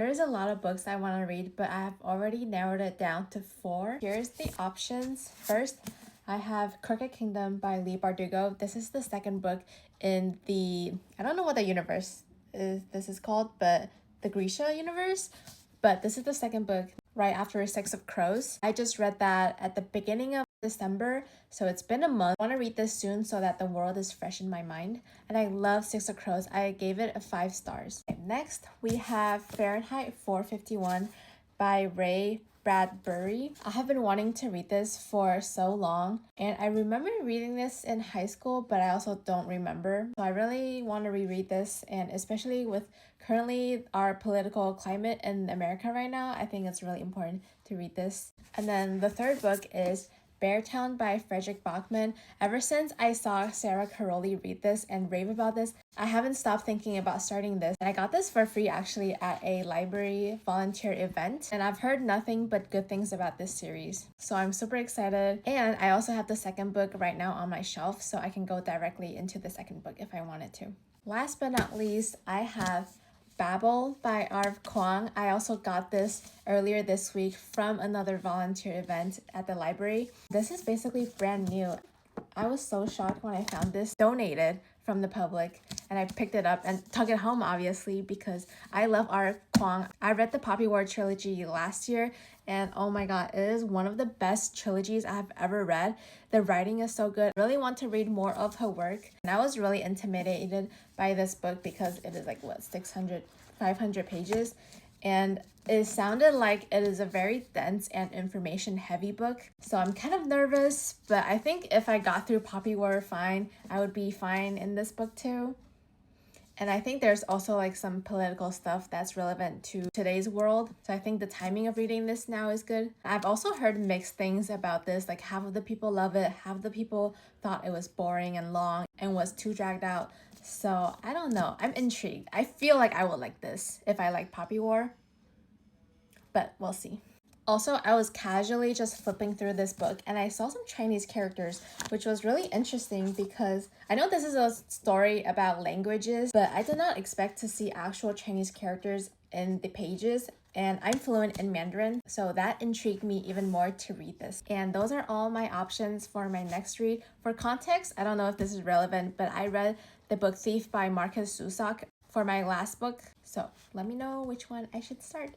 There's a lot of books I want to read, but I have already narrowed it down to 4. Here's the options. First, I have Crooked Kingdom by Leigh Bardugo. This is the second book in the, I don't know what the universe this is called, but the Grisha universe. But this is the second book right after Six of Crows. I just read that at the beginning of December, so it's been a month. I want to read this soon so that the world is fresh in my mind. And I love Six of Crows. I gave it a 5 stars. Okay, next, we have Fahrenheit 451 by Ray Bradbury. I have been wanting to read this for so long, and I remember reading this in high school, but I also don't remember. So I really want to reread this, and especially with currently our political climate in America right now, I think it's really important to read this. And then the third book is Beartown by Fredrik Backman. Ever since I saw Sarah Caroli read this and rave about this, I haven't stopped thinking about starting this. And I got this for free actually at a library volunteer event, and I've heard nothing but good things about this series. So I'm super excited, and I also have the second book right now on my shelf, so I can go directly into the second book if I wanted to. Last but not least, I have Babel by Arv Kwong. I also got this earlier this week from another volunteer event at the library. This is basically brand new. I was so shocked when I found this donated from the public, and I picked it up and took it home obviously because I love Arv Kwong. I read the Poppy War trilogy last year, and oh my god, it is one of the best trilogies I have ever read. The writing is so good. I really want to read more of her work, and I was really intimidated by this book because it is like 500 pages, and it sounded like it is a very dense and information heavy book. So I'm kind of nervous, but I think if I got through Poppy War fine, I would be fine in this book too. And I think there's also like some political stuff that's relevant to today's world. So I think the timing of reading this now is good. I've also heard mixed things about this. Like half of the people love it, half of the people thought it was boring and long and was too dragged out. So I don't know. I'm intrigued. I feel like I would like this if I like Poppy War, but we'll see. Also, I was casually just flipping through this book and I saw some Chinese characters, which was really interesting because I know this is a story about languages, but I did not expect to see actual Chinese characters in the pages, and I'm fluent in Mandarin, so that intrigued me even more to read this. And those are all my options for my next read. For context, I don't know if this is relevant, but I read The Book Thief by Marcus Zusak for my last book, so let me know which one I should start.